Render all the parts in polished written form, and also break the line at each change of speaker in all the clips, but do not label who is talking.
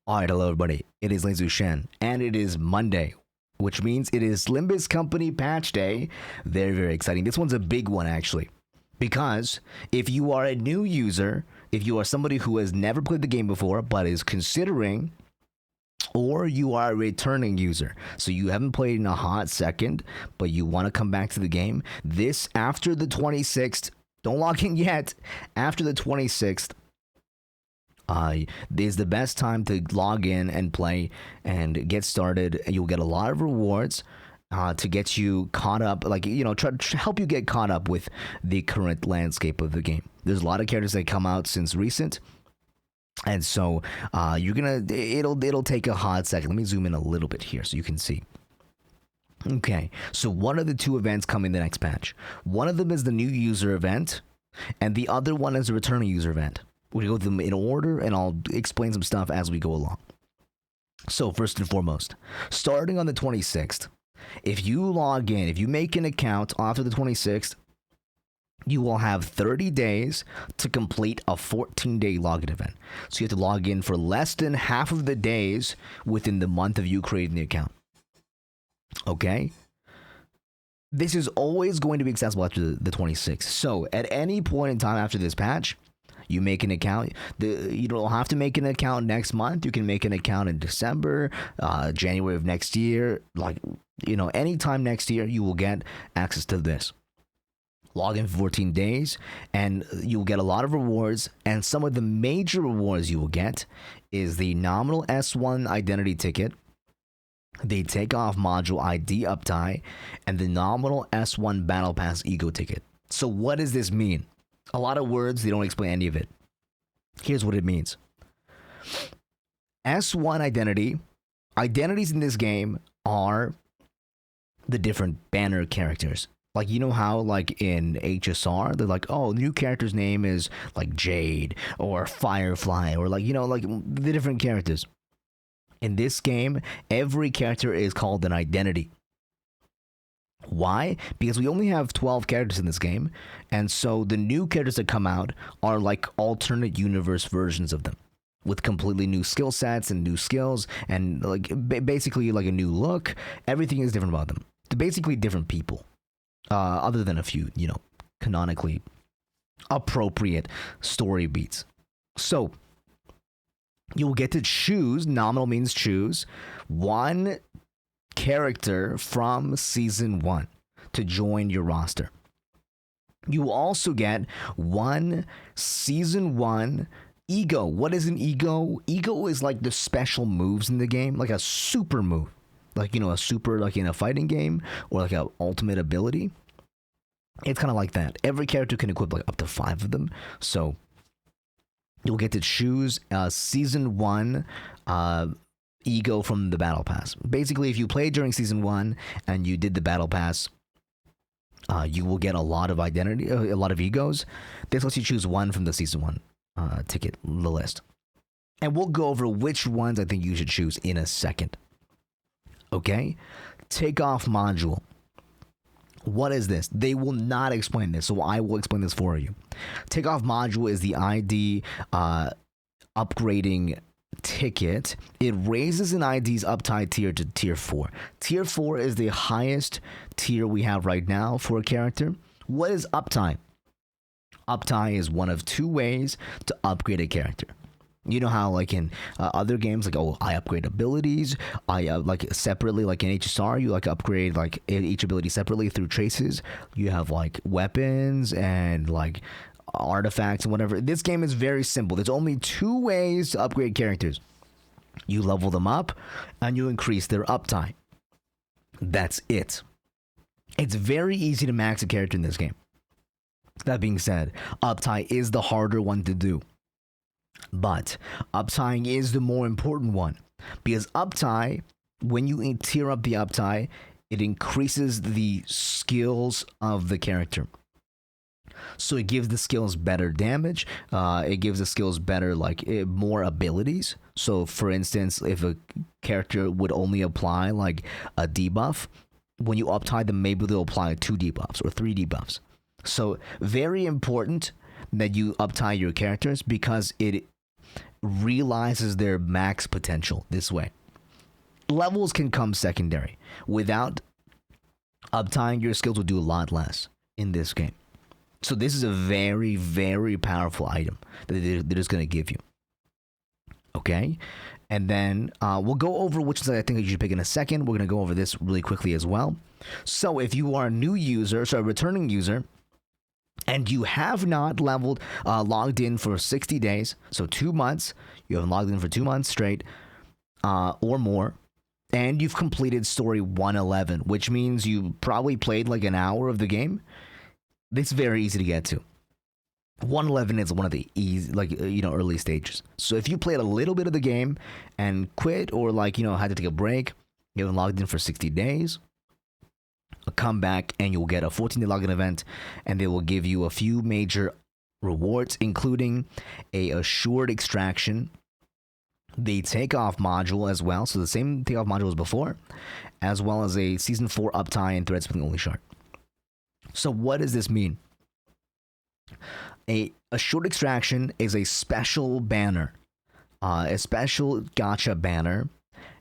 Alright, hello everybody. It is Limbus Shen, and it is Monday, which means it is Limbus Company patch day. Very, very exciting. This one's a big one, actually, because if you are a new user, if you are somebody who has never played the game before but is considering, or you are a returning user, so you haven't played in a hot second, but you want to come back to the game, this after the 26th, don't log in yet, after the 26th, is the best time to log in and play and get started. You'll get a lot of rewards to get you caught up, try to help you get caught up with the current landscape of the game. There's a lot of characters that come out since recent, and so it'll take a hot second. Let me zoom in a little bit here so you can see. Okay, so one of the two events coming the next patch. One of them is the new user event, and the other one is a returning user event. We'll go through them in order, and I'll explain some stuff as we go along. So, first and foremost, starting on the 26th, if you log in, if you make an account after the 26th, you will have 30 days to complete a 14-day login event. So you have to log in for less than half of the days within the month of you creating the account. Okay? This is always going to be accessible after the 26th. So, at any point in time after this patch, you make an account. You don't have to make an account next month. You can make an account in December, January of next year. Anytime next year, you will get access to this. Log in for 14 days, and you'll get a lot of rewards. And some of the major rewards you will get is the nominal S1 identity ticket, the takeoff module ID uptie, and the nominal S1 battle pass ego ticket. So what does this mean? A lot of words, they don't explain any of it. Here's what it means. S1 identity. Identities in this game are the different banner characters. Like, you know how, like, in HSR, they're like, oh, the new character's name is, like, Jade, or Firefly, or, the different characters. In this game, every character is called an identity. Why? Because we only have 12 characters in this game, and so the new characters that come out are like alternate universe versions of them, with completely new skill sets and new skills, and basically like a new look. Everything is different about them. They're basically different people, other than a few, canonically appropriate story beats. So you'll get to choose, nominal means choose, one character from season 1 to join your roster. You will also get one season 1 ego. What is an ego? Ego is like the special moves in the game, like a super move, a super, like in a fighting game, or like an ultimate ability. It's kind of like that. Every character can equip like up to 5 of them, so you'll get to choose season 1 ego from the battle pass. Basically, if you played during season 1 and you did the battle pass, you will get a lot of identity, a lot of egos. This lets you choose one from the season 1 ticket, the list. And we'll go over which ones I think you should choose in a second. Okay? Takeoff module. What is this? They will not explain this, so I will explain this for you. Takeoff module is the ID upgrading ticket. It raises an ID's uptie tier to tier 4. Tier 4 is the highest tier we have right now for a character. What is uptie? Uptie is one of 2 ways to upgrade a character. You know how, like in other games, I upgrade abilities. I separately, like in HSR, you upgrade each ability separately through traces. You have weapons and artifacts and whatever. This game is very simple. There's only 2 ways to upgrade characters. You level them up and you increase their uptime. That's it. It's very easy to max a character in this game. That being said, uptie is the harder one to do. But uptying is the more important one, because uptie, when you tier up the uptie, it increases the skills of the character. So it gives the skills better damage. It gives the skills better, more abilities. So, for instance, if a character would only apply a debuff, when you uptie them, maybe they'll apply 2 debuffs or 3 debuffs. So, very important that you uptie your characters, because it realizes their max potential this way. Levels can come secondary. Without uptying, your skills will do a lot less in this game. So this is a very, very powerful item that they're just going to give you. Okay? And then we'll go over which ones I think you should pick in a second. We're going to go over this really quickly as well. So if you are a new user, so a returning user, and you have not logged in for 60 days, so 2 months, you haven't logged in for 2 months straight or more, and you've completed story 111, which means you probably played like an hour of the game, it's very easy to get to. 111 is one of the easy, early stages. So if you played a little bit of the game and quit, or had to take a break, you haven't logged in for 60 days, come back and you'll get a 14-day login event, and they will give you a few major rewards, including a assured extraction, the takeoff module as well, so the same takeoff module as before, as well as a season 4 uptie and thread spinning only shard. So what does this mean? A assured extraction is a special banner, a special gacha banner,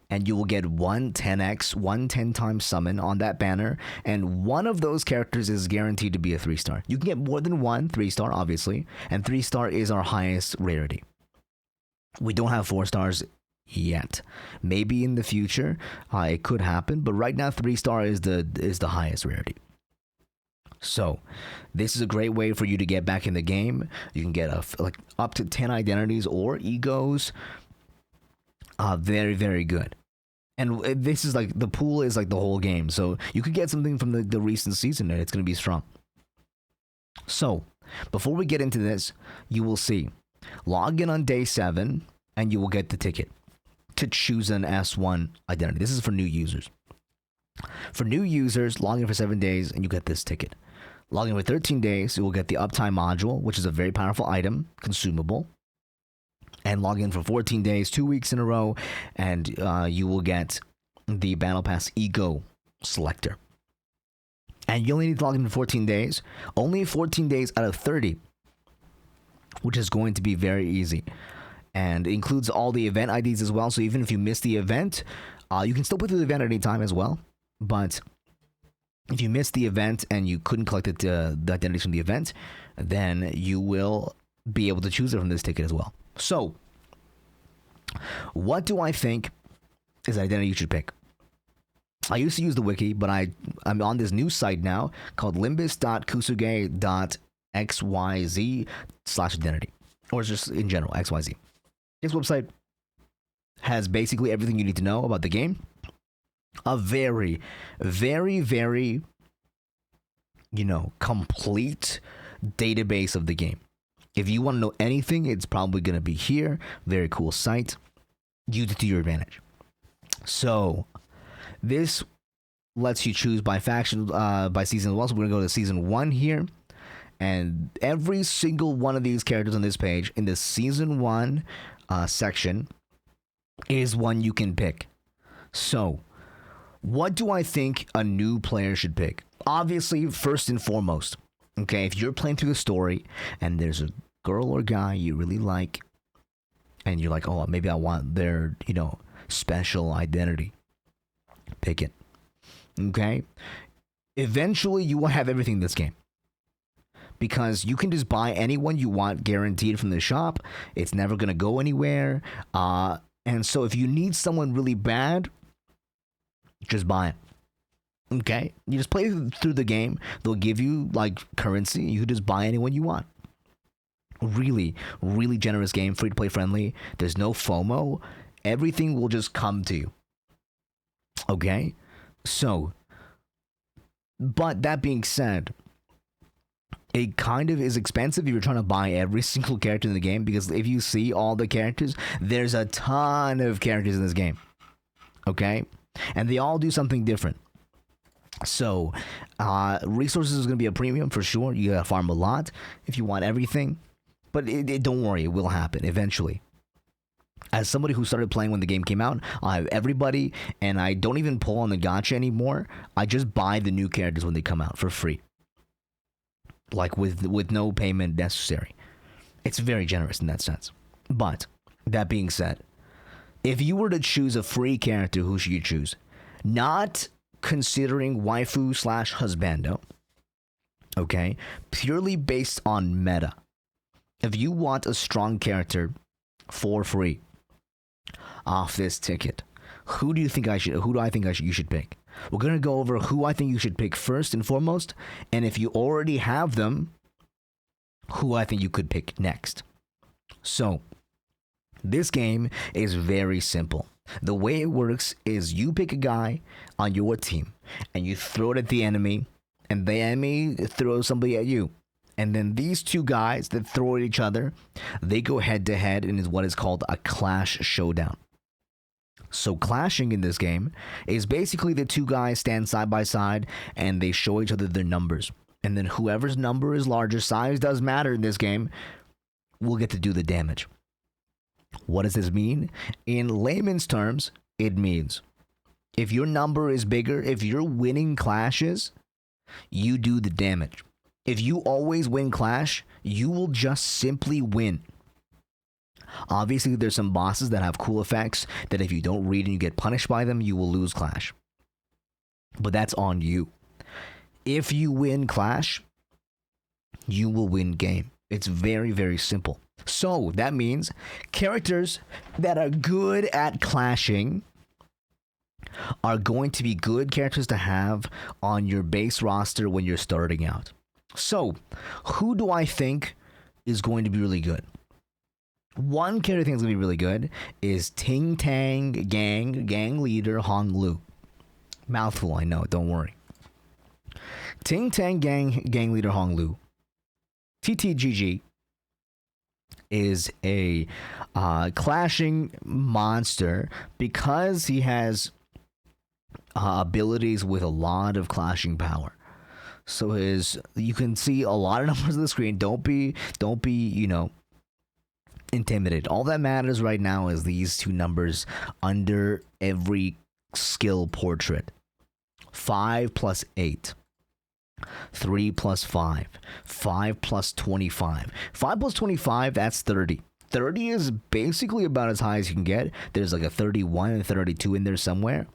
and you will get one 10x, one 10 times summon on that banner, and one of those characters is guaranteed to be a 3-star. You can get more than one 3-star, obviously, and 3-star is our highest rarity. We don't have 4 stars yet. Maybe in the future, it could happen, but right now 3-star is the highest rarity. So, this is a great way for you to get back in the game. You can get up to 10 identities or egos. Very, very good. And this is the pool is the whole game. So, you could get something from the recent season and it's going to be strong. So, before we get into this, you will see. Log in on day 7 and you will get the ticket to choose an S1 identity. This is for new users. For new users, log in for 7 days and you get this ticket. Log in for 13 days, you will get the uptime module, which is a very powerful item, consumable. And log in for 14 days, 2 weeks in a row, and you will get the Battle Pass Ego Selector. And you only need to log in for 14 days. Only 14 days out of 30, which is going to be very easy. And it includes all the event IDs as well, so even if you miss the event, you can still put through the event at any time as well. But if you missed the event and you couldn't collect the identities from the event, then you will be able to choose it from this ticket as well. So, what do I think is the identity you should pick? I used to use the wiki, but I'm on this new site now called limbus.kusuge.xyz/identity. Or just in general, XYZ. This website has basically everything you need to know about the game. A very, very, very, complete database of the game. If you want to know anything, it's probably going to be here. Very cool site. Use it to your advantage. So, this lets you choose by faction, by season as well. So, we're going to go to season 1 here. And every single one of these characters on this page, in the season 1 section, is one you can pick. So, what do I think a new player should pick? Obviously, first and foremost, okay, if you're playing through the story and there's a girl or guy you really like, and you're like, oh, maybe I want their, special identity, pick it. Okay? Eventually, you will have everything in this game. Because you can just buy anyone you want guaranteed from the shop. It's never going to go anywhere. And so if you need someone really bad, just buy it. Okay? You just play through the game. They'll give you currency. You can just buy anyone you want. Really, really generous game. Free to play friendly. There's no FOMO. Everything will just come to you. Okay? So, but that being said, it kind of is expensive if you're trying to buy every single character in the game, because if you see all the characters, there's a ton of characters in this game. Okay? And they all do something different. So, resources is going to be a premium for sure. You gotta farm a lot if you want everything. But don't worry, it will happen eventually. As somebody who started playing when the game came out, I have everybody, and I don't even pull on the gacha anymore. I just buy the new characters when they come out for free. With no payment necessary. It's very generous in that sense. But That being said, if you were to choose a free character, who should you choose? Not considering waifu slash husbando, okay? Purely based on meta. If you want a strong character for free off this ticket, who do I think you should pick? We're going to go over who I think you should pick first and foremost, and if you already have them, who I think you could pick next. So, this game is very simple. The way it works is you pick a guy on your team and you throw it at the enemy, and the enemy throws somebody at you. And then these two guys that throw at each other, they go head to head in what is called a clash showdown. So clashing in this game is basically the two guys stand side by side and they show each other their numbers. And then whoever's number is larger, size does matter in this game, will get to do the damage. What does this mean? In layman's terms, it means if your number is bigger, if you're winning clashes, you do the damage. If you always win clash, you will just simply win. Obviously, there's some bosses that have cool effects that if you don't read and you get punished by them, you will lose clash. But that's on you. If you win clash, you will win game. It's very, very simple. So that means characters that are good at clashing are going to be good characters to have on your base roster when you're starting out. So, who do I think is going to be really good? One character I think is going to be really good is Ting Tang gang leader Hong Lu. Mouthful, I know, don't worry. Ting Tang gang leader Hong Lu. TTGG is a clashing monster because he has abilities with a lot of clashing power. So you can see a lot of numbers on the screen. Don't be, intimidated. All that matters right now is these two numbers under every skill portrait. 5 plus 8. 3 plus 5. 5 plus 25. 5 plus 25, that's 30. 30 is basically about as high as you can get. There's like a 31 and 32 in there somewhere.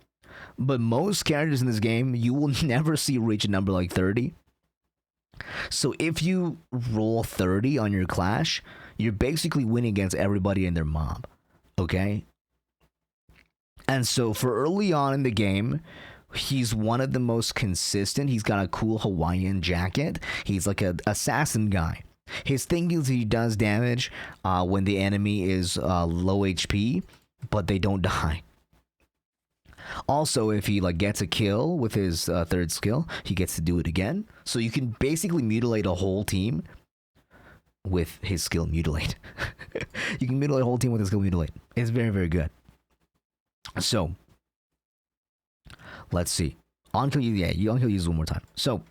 But most characters in this game, you will never see reach a number like 30. So if you roll 30 on your clash, you're basically winning against everybody in their mob. Okay? And so for early on in the game, he's one of the most consistent. He's got a cool Hawaiian jacket. He's like an assassin guy. His thing is he does damage when the enemy is low HP, but they don't die. Also, if he gets a kill with his third skill, he gets to do it again. So you can basically mutilate a whole team with his skill mutilate. You can mutilate a whole team with his skill mutilate. It's very, very good. So, let's see. On-kill use one more time. So,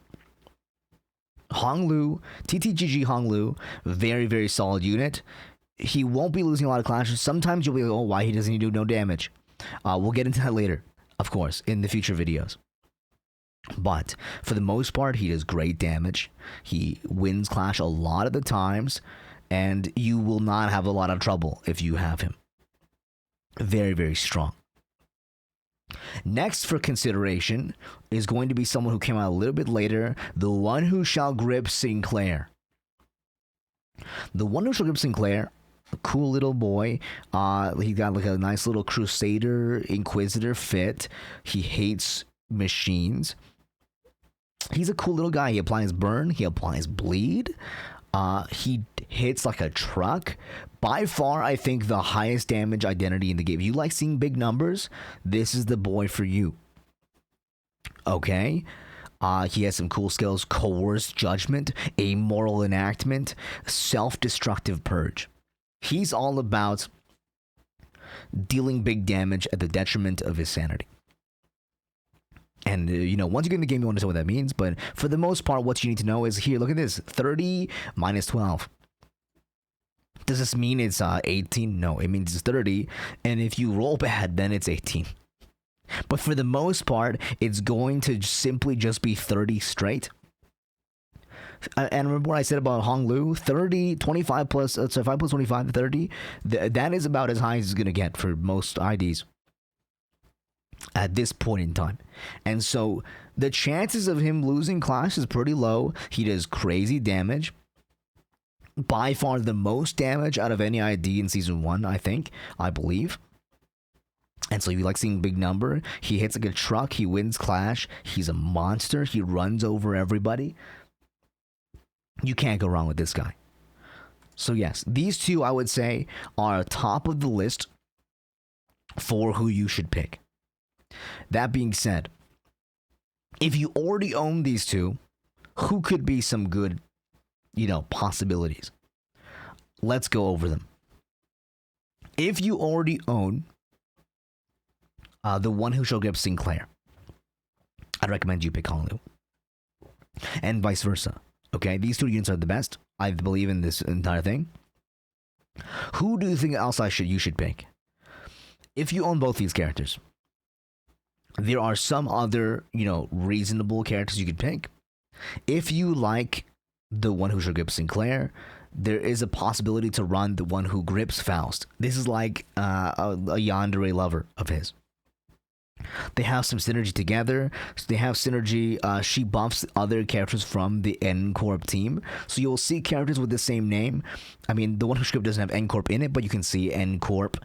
Hong Lu, TTGG Hong Lu, very, very solid unit. He won't be losing a lot of clashes. Sometimes you'll be like, oh, why he doesn't do no damage? We'll get into that later, of course, in the future videos. But for the most part, he does great damage. He wins clash a lot of the times, and you will not have a lot of trouble if you have him. Very, very strong. Next for consideration is going to be someone who came out a little bit later, the one who shall grip Sinclair. The one who shall grip Sinclair, a cool little boy. He got like a nice little Crusader Inquisitor fit. He hates machines. He's a cool little guy. He applies burn. He applies bleed. He hits like a truck. By far, I think the highest damage identity in the game. If you like seeing big numbers, this is the boy for you. Okay? He has some cool skills. Coerced Judgment, Amoral Enactment, Self-Destructive Purge. He's all about dealing big damage at the detriment of his sanity. And, once you get in the game, you understand what that means. But for the most part, what you need to know is here, look at this. 30 minus 12. Does this mean it's 18? No, it means it's 30. And if you roll bad, then it's 18. But for the most part, it's going to simply just be 30 straight. And remember what I said about Hong Lu? 30, 25 plus, so 5 plus 25, 30. That is about as high as it's going to get for most IDs at this point in time. And so the chances of him losing Clash is pretty low. He does crazy damage. By far the most damage out of any ID in Season 1, I believe. And so you like seeing big number. He hits like a truck. He wins Clash. He's a monster. He runs over everybody. You can't go wrong with this guy. So yes, these two I would say are top of the list for who you should pick. That being said, if you already own these two, who could be some good, possibilities? Let's go over them. If you already own the one who shall grip Sinclair, I'd recommend you pick Hong Lu. And vice versa. Okay, these two units are the best, I believe, in this entire thing. Who do you think else you should pick? If you own both these characters, there are some other, reasonable characters you could pick. If you like the one who shall grip Sinclair, there is a possibility to run the one who grips Faust. This is like a yandere lover of his. They have some synergy together. So they have synergy. She buffs other characters from the N-Corp team. So you'll see characters with the same name. I mean, the one who script doesn't have N-Corp in it, but you can see N-Corp,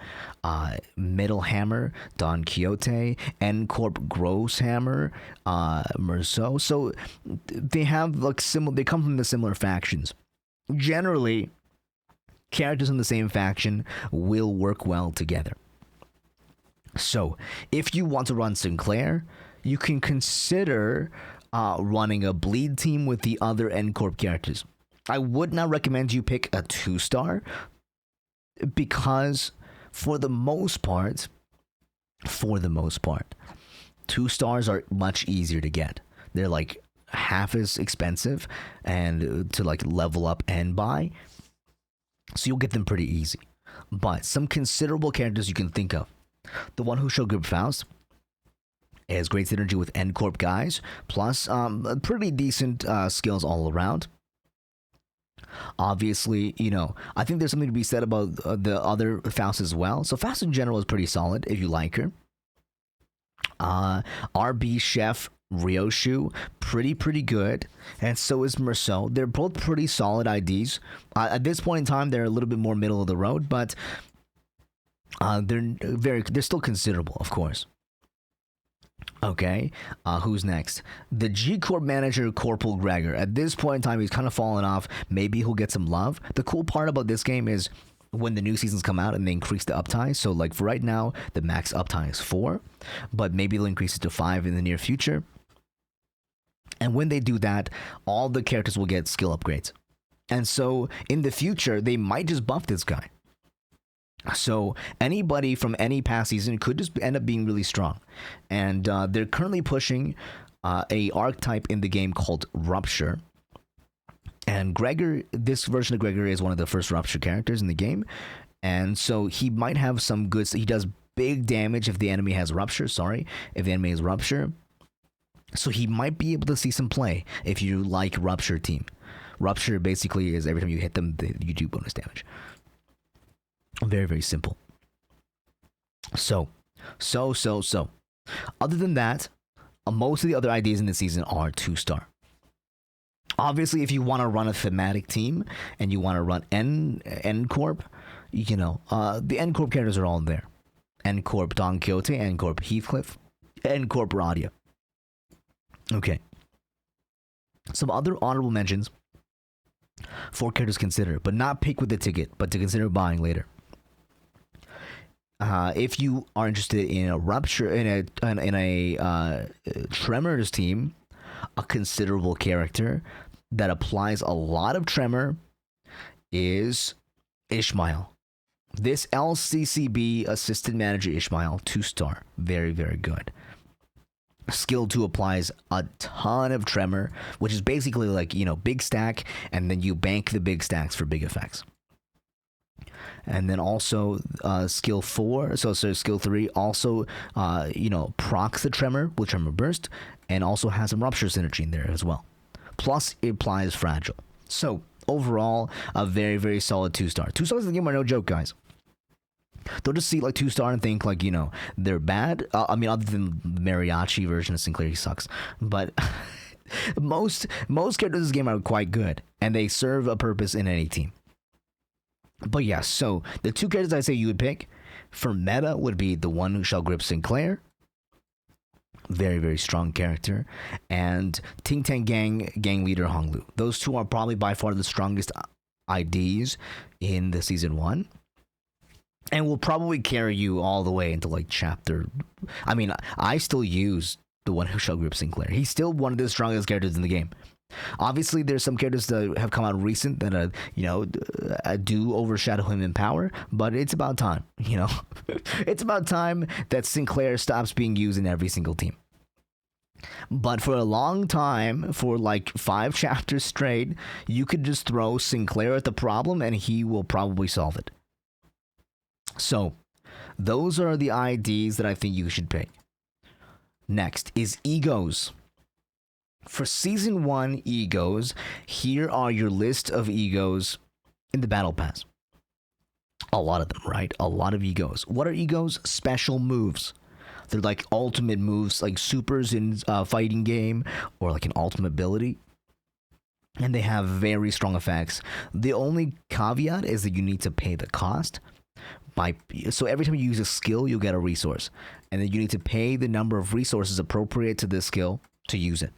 Metal Hammer, Don Quixote, N-Corp Gross Hammer, Merceau. So they have like they come from the similar factions. Generally, characters in the same faction will work well together. So, if you want to run Sinclair, you can consider running a bleed team with the other N-Corp characters. I would not recommend you pick a 2-star because for the most part, 2 stars are much easier to get. They're like half as expensive and to like level up and buy. So you'll get them pretty easy. But some considerable characters you can think of. The one who shall grip Faust has great synergy with N-Corp guys, plus pretty decent skills all around. Obviously, I think there's something to be said about the other Faust as well. So Faust in general is pretty solid if you like her. RB Chef Ryoshu, pretty good, and so is Merceau. They're both pretty solid IDs. At this point in time, they're a little bit more middle of the road, but they're still considerable, of course. Okay, who's next? The G-Corp manager, Corporal Gregor. At this point in time, he's kind of fallen off. Maybe he'll get some love. The cool part about this game is when the new seasons come out and they increase the uptime. So, like, for right now, the max uptime is 4, but maybe they'll increase it to 5 in the near future. And when they do that, all the characters will get skill upgrades. And so, in the future, they might just buff this guy. So anybody from any past season could just end up being really strong. And they're currently pushing a archetype in the game called Rupture. And Gregor, this version of Gregor is one of the first Rupture characters in the game. And so he might have some good... He does big damage if the enemy has Rupture. If the enemy has Rupture. So he might be able to see some play if you like Rupture team. Rupture basically is every time you hit them, you do bonus damage. Very, very simple. So. Other than that, most of the other ideas in this season are 2-star. Obviously, if you want to run a thematic team and you want to run N-Corp, the N-Corp characters are all there. N-Corp Don Quixote, N-Corp Heathcliff, N-Corp Radia. Okay. Some other honorable mentions for characters to consider, but not pick with the ticket, but to consider buying later. If you are interested in a Rupture, in a Tremors team, a considerable character that applies a lot of Tremor is Ishmael. This LCCB assistant manager Ishmael, 2-star, very, very good. Skill 2 applies a ton of Tremor, which is basically like, big stack, and then you bank the big stacks for big effects. And then also skill 4, so skill 3 also, procs the Tremor with Tremor Burst, and also has some Rupture synergy in there as well. Plus, it applies fragile. So, overall, a very, very solid 2-star. 2 stars in the game are no joke, guys. Don't just see like 2-star and think like, they're bad. I mean, other than the mariachi version of Sinclair, he sucks. But most characters in this game are quite good, and they serve a purpose in any team. But yeah, so the 2 characters I say you would pick for meta would be the one who shall grip Sinclair. Very, very strong character. And Ting Tang gang leader Honglu. Those 2 are probably by far the strongest IDs in the season 1. And will probably carry you all the way into like chapter. I mean, I still use the one who shall grip Sinclair. He's still one of the strongest characters in the game. Obviously, there's some characters that have come out recent that do overshadow him in power, but it's about time. It's about time that Sinclair stops being used in every single team. But for a long time, for like 5 chapters straight, you could just throw Sinclair at the problem and he will probably solve it. So, those are the IDs that I think you should pick. Next is egos. For Season 1 egos, here are your list of egos in the Battle Pass. A lot of them, right? A lot of egos. What are egos? Special moves. They're like ultimate moves, like supers in a fighting game, or like an ultimate ability. And they have very strong effects. The only caveat is that you need to pay the cost. So every time you use a skill, you'll get a resource. And then you need to pay the number of resources appropriate to this skill to use it.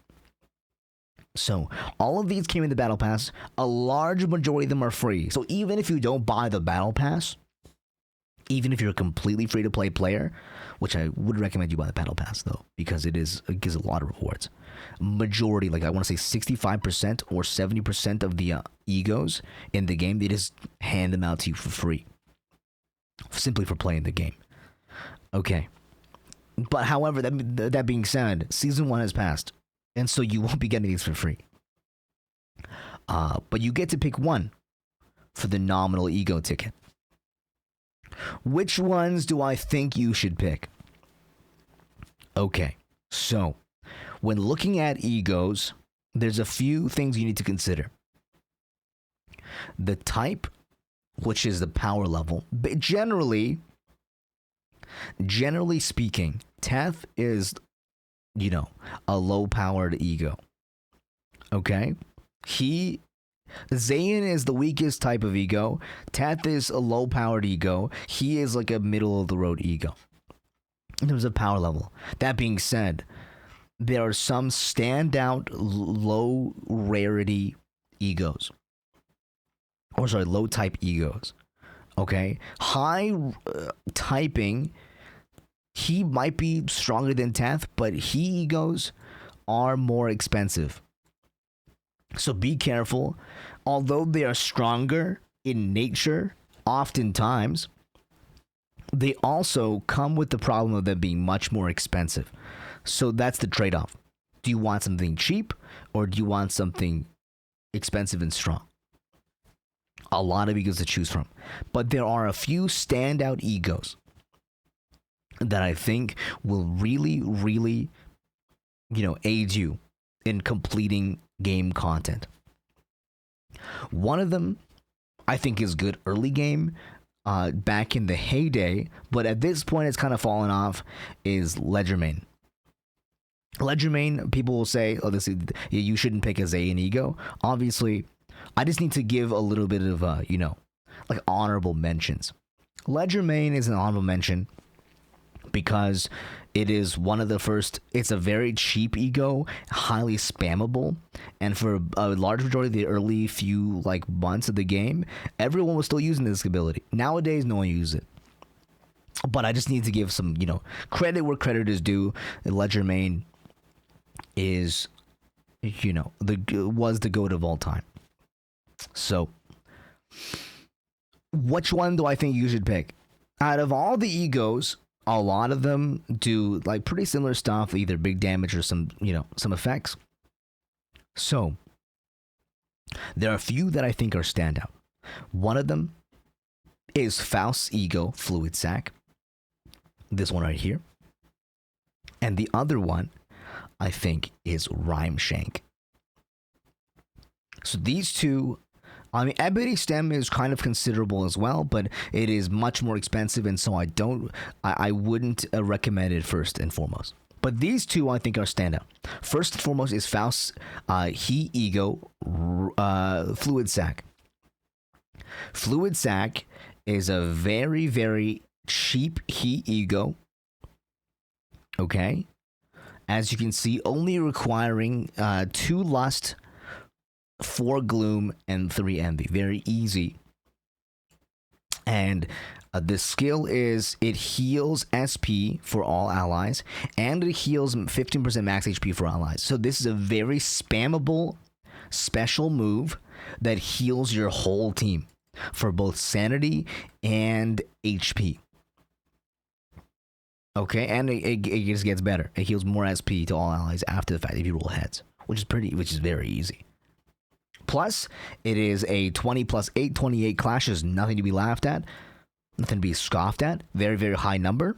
So all of these came in the Battle Pass. A large majority of them are free. So even if you don't buy the Battle Pass, even if you're a completely free-to-play player, which I would recommend you buy the Battle Pass, though, because it gives a lot of rewards. Majority, like I want to say 65% or 70% of the egos in the game, they just hand them out to you for free. Simply for playing the game. Okay. But however, that being said, Season 1 has passed. And so you won't be getting these for free. But you get to pick one for the nominal ego ticket. Which ones do I think you should pick? Okay. So, when looking at egos, there's a few things you need to consider. The type, which is the power level. But generally speaking, Teth is, a low-powered ego. Okay? Zayn is the weakest type of ego. Teth is a low-powered ego. He is like a middle-of-the-road ego in terms of power level. That being said, there are some standout low-rarity egos. Low-type egos. Okay? High typing, he might be stronger than Teth, but he egos are more expensive. So be careful. Although they are stronger in nature, oftentimes, they also come with the problem of them being much more expensive. So that's the trade-off. Do you want something cheap, or do you want something expensive and strong? A lot of egos to choose from. But there are a few standout egos that I think will really, really, aid you in completing game content. One of them I think is good early game, back in the heyday, but at this point it's kind of fallen off, is Ledgermain. Ledgermain, people will say, you shouldn't pick a Zayn ego. Obviously, I just need to give a little bit of, honorable mentions. Ledgermain is an honorable mention because it is one of the first. It's a very cheap ego, highly spammable, and for a large majority of the early few months of the game, everyone was still using this ability. Nowadays, no one uses it. But I just need to give some, credit where credit is due. Ledgermain is, was the GOAT of all time. So, which one do I think you should pick? Out of all the egos, a lot of them do pretty similar stuff, either big damage or some effects. So, there are a few that I think are standout. One of them is Faust's ego, Fluid Sac. This one right here. And the other one, I think, is Rhyme Shank. So these two, I mean, Ebony Stem is kind of considerable as well, but it is much more expensive, and so I wouldn't recommend it first and foremost. But these two, I think, are standout. First and foremost is Faust's He Ego Fluid Sac. Fluid Sac is a very, very cheap He Ego. Okay? As you can see, only requiring 2 Lust, 4 Gloom, and 3 Envy. Very easy. And the skill is it heals SP for all allies, and it heals 15% max HP for allies. So this is a very spammable special move that heals your whole team for both sanity and HP. Okay, and it just gets better. It heals more SP to all allies after the fact if you roll heads, which is very easy. Plus, it is a 20 plus 8, 28 clashes, nothing to be laughed at, nothing to be scoffed at. Very, very high number.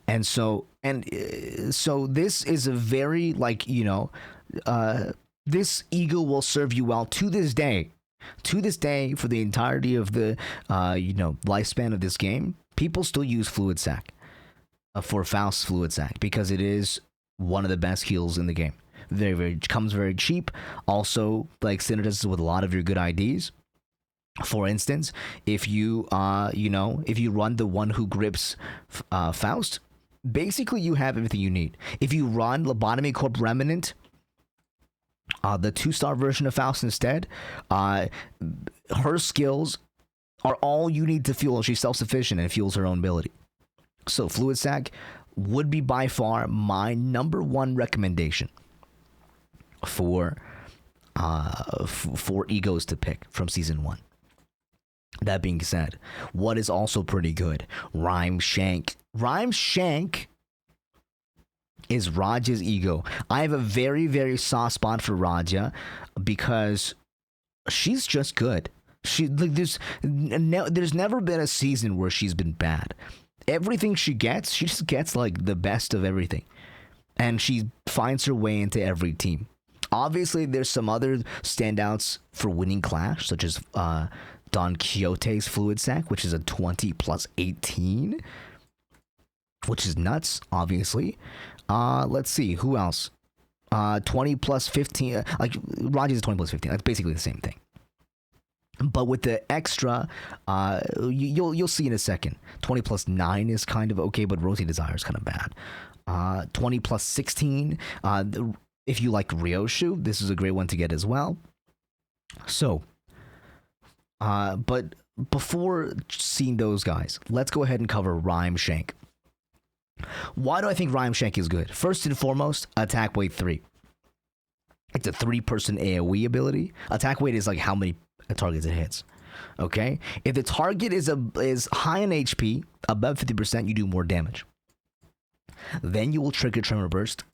And so this is a very, this ego will serve you well to this day. To this day, for the entirety of the, lifespan of this game, people still use Fluid Sac for Faust's Fluid Sac because it is one of the best heals in the game. Very, very comes very cheap. Also, synergizes with a lot of your good IDs. For instance, if you if you run the one who grips Faust, basically you have everything you need. If you run Lobotomy Corp Remnant, the 2-star version of Faust instead, her skills are all you need to fuel. She's self-sufficient and fuels her own ability. So Fluid Sac would be by far my number 1 recommendation for egos to pick from season 1. That being said, what is also pretty good? Rhyme Shank. Rhyme Shank is Raja's ego. I have a very, very soft spot for Raja because she's just good. There's never been a season where she's been bad. Everything she just gets the best of everything. And she finds her way into every team. Obviously, there's some other standouts for winning Clash, such as Don Quixote's Fluid Sac, which is a 20 plus 18, which is nuts, obviously. Let's see, who else? 20 plus 15, Raja's 20 plus 15, that's basically the same thing. But with the extra, you'll see in a second. 20 plus 9 is kind of okay, but Rosy Desire is kind of bad. 20 plus 16, if you like Ryoshu, this is a great one to get as well. So, but before seeing those guys, let's go ahead and cover Rhyme Shank. Why do I think Rhyme Shank is good? First and foremost, attack weight 3. It's a 3-person AoE ability. Attack weight is how many targets it hits. Okay? If the target is high in HP, above 50%, you do more damage. Then you will trigger Tremor Burst,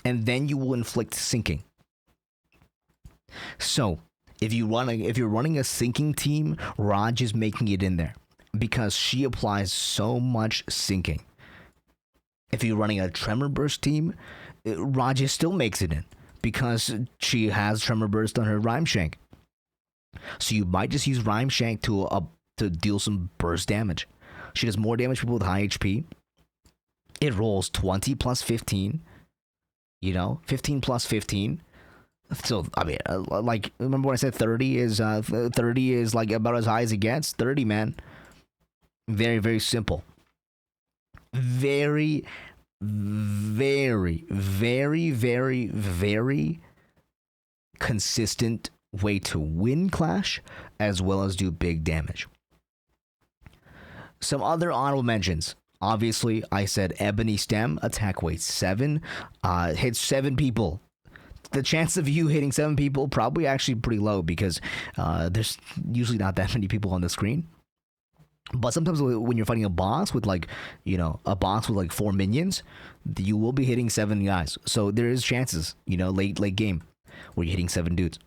and then you will inflict sinking. So, if you're running a sinking team, Raj is making it in there because she applies so much sinking. If you're running a Tremor Burst team, Raja still makes it in because she has Tremor Burst on her Rhyme Shank. So you might just use Rhyme Shank to deal some burst damage. She does more damage to people with high HP. It rolls 20 plus 15. 15 plus 15. So, I mean, remember when I said 30 is about as high as it gets? 30, man. Very, very simple. Very, very, very, very, very consistent way to win Clash as well as do big damage. Some other honorable mentions. Obviously, I said Ebony Stem, attack weight 7, hits 7 people. The chance of you hitting 7 people probably actually pretty low because there's usually not that many people on the screen. But sometimes when you're fighting a boss with 4 minions, you will be hitting 7 guys. So there is chances, late game where you're hitting 7 dudes.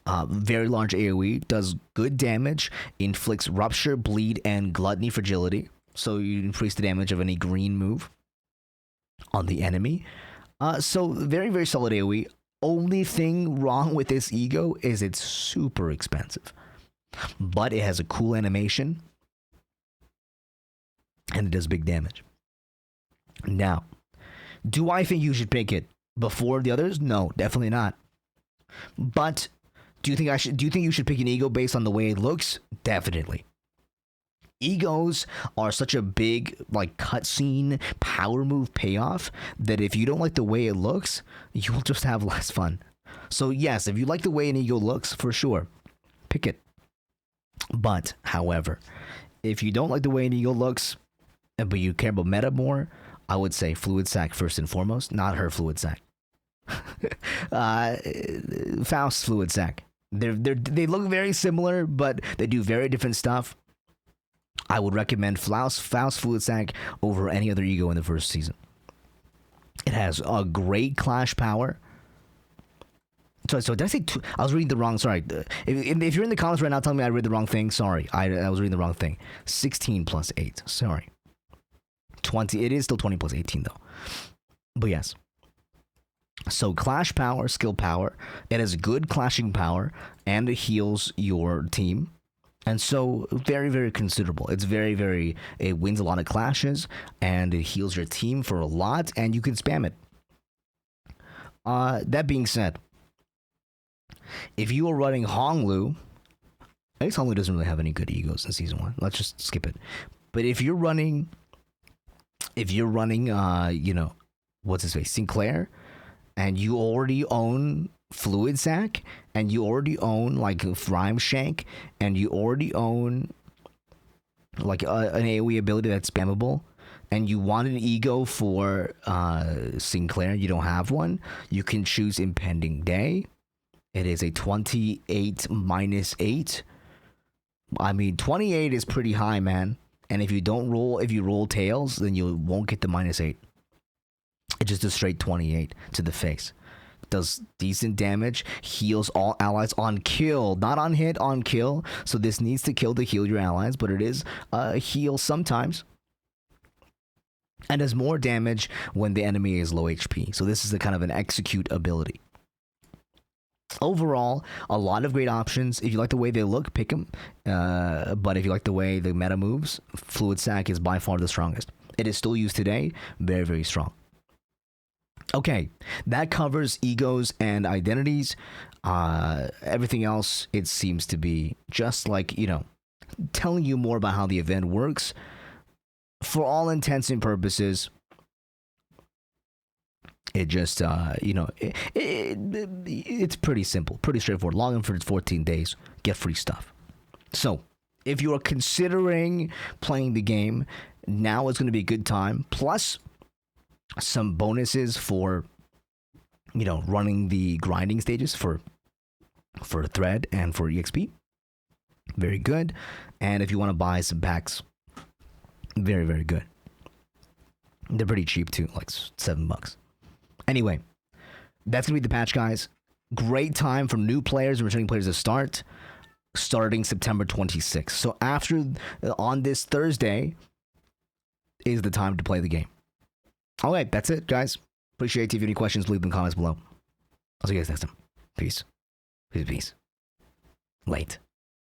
Very large AoE, does good damage, inflicts Rupture, Bleed, and Gluttony Fragility. So you increase the damage of any green move on the enemy. So very, very solid AoE. Only thing wrong with this ego is it's super expensive. But it has a cool animation. And it does big damage. Now, do I think you should pick it before the others? No, definitely not. But do you think you should pick an ego based on the way it looks? Definitely. Egos are such a big like cutscene power move payoff that if you don't like the way it looks, you will just have less fun. So yes, if you like the way an ego looks, for sure, pick it. But however, if you don't like the way an ego looks, but you care about meta more, I would say Fluid Sac first and foremost, not her Fluid Sac. Faust's Fluid Sac. They look very similar, but they do very different stuff. I would recommend Faust Fluid Sac over any other ego in the first season. It has a great clash power. So did I say two? I was reading the wrong. Sorry. If you're in the comments right now telling me I read the wrong thing, sorry. I was reading the wrong thing. 16 plus 8. Sorry. 20. It is still 20 plus 18 though. But yes. So clash power, skill power. It has good clashing power and it heals your team. And so very, very considerable. It's very, very, it wins a lot of clashes and it heals your team for a lot and you can spam it. That being said, if you are running Honglu, I guess Honglu doesn't really have any good egos in season 1. Let's just skip it. But if you're running, what's his face, Sinclair, and you already own Fluid Sac, and you already own like Rhyme Shank, and you already own like an AoE ability that's spammable, and you want an ego for Sinclair, you don't have one, you can choose Impending Day. It is a 28 minus 8. I mean, 28 is pretty high, man. And if you roll tails, then you won't get the minus 8. It's just a straight 28 to the face. Does decent damage, heals all allies on kill, not on hit, on kill. So this needs to kill to heal your allies, but it is a heal sometimes. And does more damage when the enemy is low HP. So this is a kind of an execute ability. Overall, a lot of great options. If you like the way they look, pick them. But if you like the way the meta moves, Fluid Sac is by far the strongest. It is still used today. Very, very strong. Okay, that covers egos and identities. Everything else, it seems to be just like, telling you more about how the event works. For all intents and purposes, it just, it's pretty simple, pretty straightforward. Log in for 14 days, get free stuff. So, if you are considering playing the game, now is going to be a good time. Plus, some bonuses for, running the grinding stages for Thread and for EXP. Very good. And if you want to buy some packs, very, very good. They're pretty cheap too, like $7. Anyway, that's going to be the patch, guys. Great time for new players and returning players to start, starting September 26th. So on this Thursday is the time to play the game. All right, that's it, guys. Appreciate it. If you have any questions, leave them in the comments below. I'll see you guys next time. Peace. Peace. Late.